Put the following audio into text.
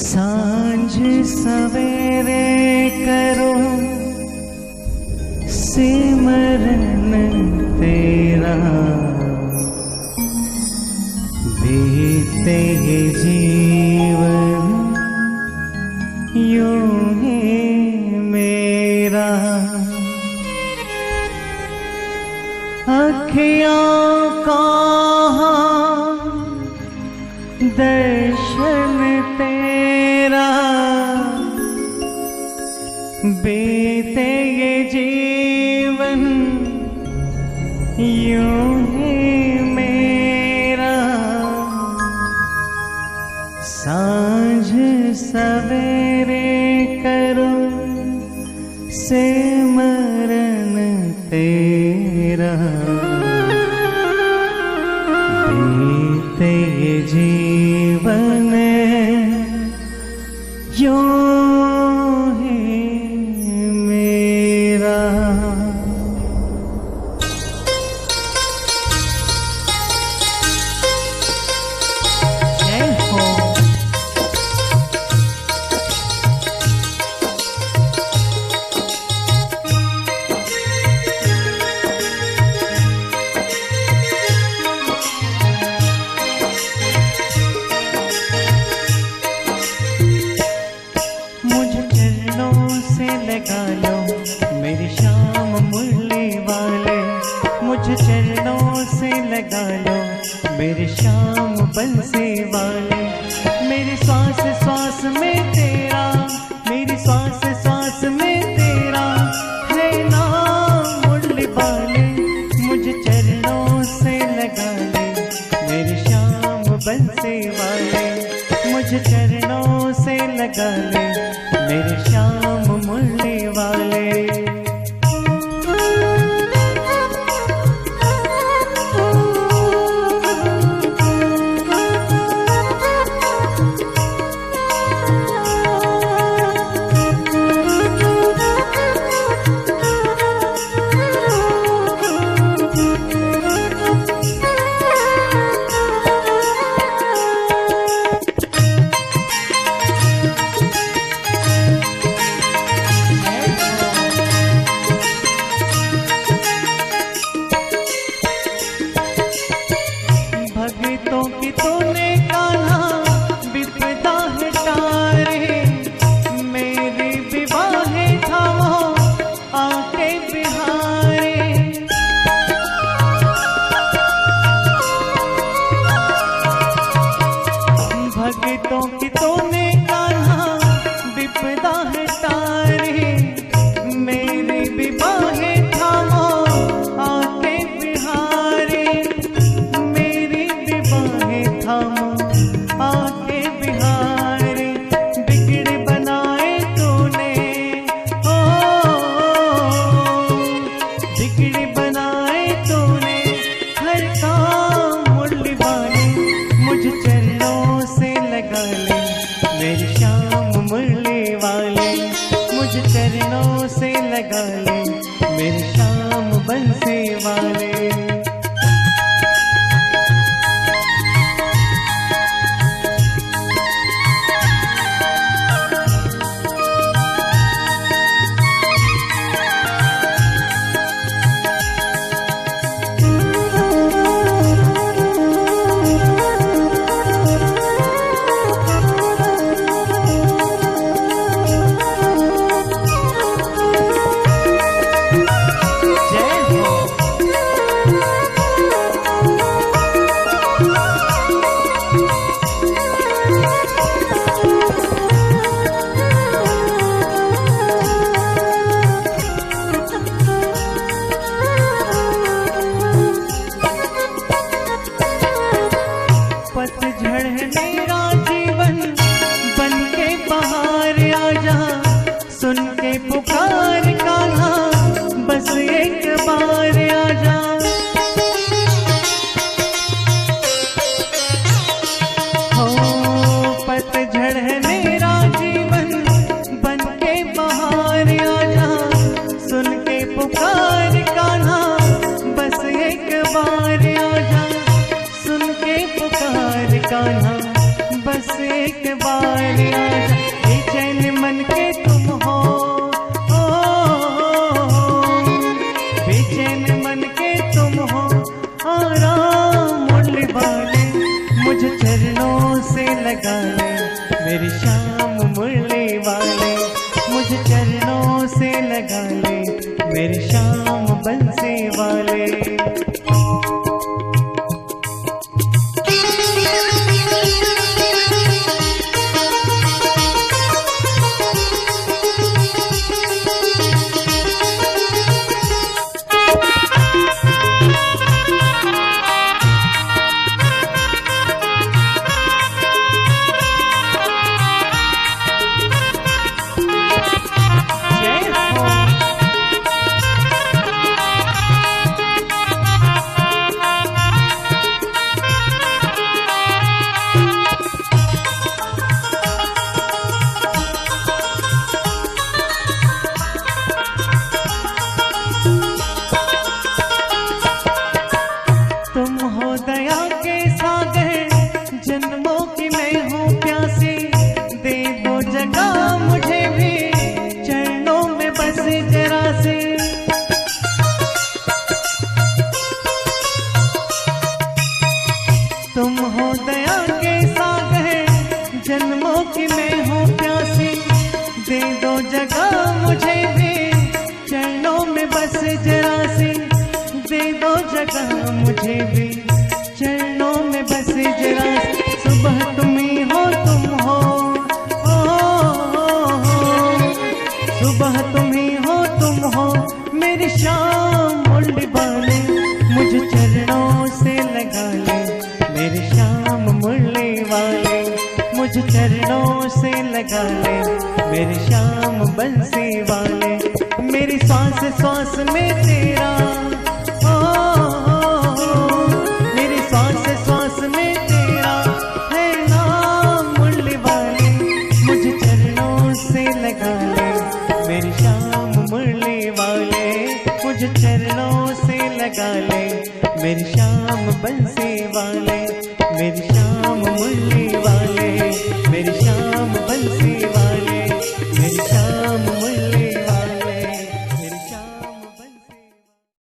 सांझ सवेरे करो सिमरन तेरा, बीते जीवन यूं ही मेरा। अखियों का दर्शन तेरा, बीते ये जीवन यूं ही मेरा। सांझ सवेरे करो सिमरन तेरा, बीते ये जीवन यूं ही मेरा। जय हो। मुझे चरणों से लगा लो मेरी शाम मुरली वाले, मुझे चरणों से लगा लो मेरी शाम बंसी वाले। मेरी श्वास श्वास में तेरा, मेरी श्वास श्वास में तेरा है नाम मुरली वाले। मुझे चरणों से लगा ले मेरी शाम बंसी वाले, मुझे चरणों से लगा ले मेरे श्याम मुरली वाले। भक्तों की तूने कान्हा विपदा हटारे, मेरी विवाहे थामो आके बिहारे। भक्तों की तूने कान्हा विपदा हटारे, मेरी विवाहे थामो आके बिहारे। आके बिहारी बिगड़ बनाए तूने, ओ बिगड़ बनाए तूने हर काम मुरली वाले। मुझे चरणों से लगा ले मेरी शाम मुरली वाले, मुझे चरणों से लगा ले मेरी शाम बंसी वाले। पतझड़ है मेरा जीवन बनके बाहर आजा, सुन के पुकार कान्हा बस एक बार आजा। हो पतझड़ है मेरा जीवन बनके बाहर आजा, सुन के पुकार कान्हा बस एक बार आजा। सुन के पुकार कान्हा बस एक बार आजा, बेचैन मन के तुम हो, बेचैन मन के तुम हो, आराम मुरली वाले, मुझे चरणों से लगा ले मेरी शाम मुरली वाले, मुझे चरणों से लगा ले मेरी शाम बंसी वाले। तुम हो दया के सागर, जन्मों की मैं हूँ प्यासी, दे दो जगह मुझे भी चरणों में बस जरा से। तुम हो दया के सागर, जन्मों की मैं हूँ प्यासी, दे दो जगह मुझे भी चरणों में बस जरा सी, दे दो जगह मुझे भी चरणों में बस जरा। सुबह तुम ही हो, तुम हो, सुबह तुम ही हो, तुम हो, मेरी शाम मुरली वाले, मुझे चरणों से लगा ले मेरी शाम मुरली वाले, मुझे चरणों से लगा ले मेरी शाम बंसी वाले। मेरी सांस सांस में तेरा, मेरी सांस सांस में तेरा है नाम मुरली वाले, मुझे चरणों से लगा ले मेरी शाम मुरली वाले, मुझे चरणों से लगा ले मेरी शाम बंसी वाले, मेरी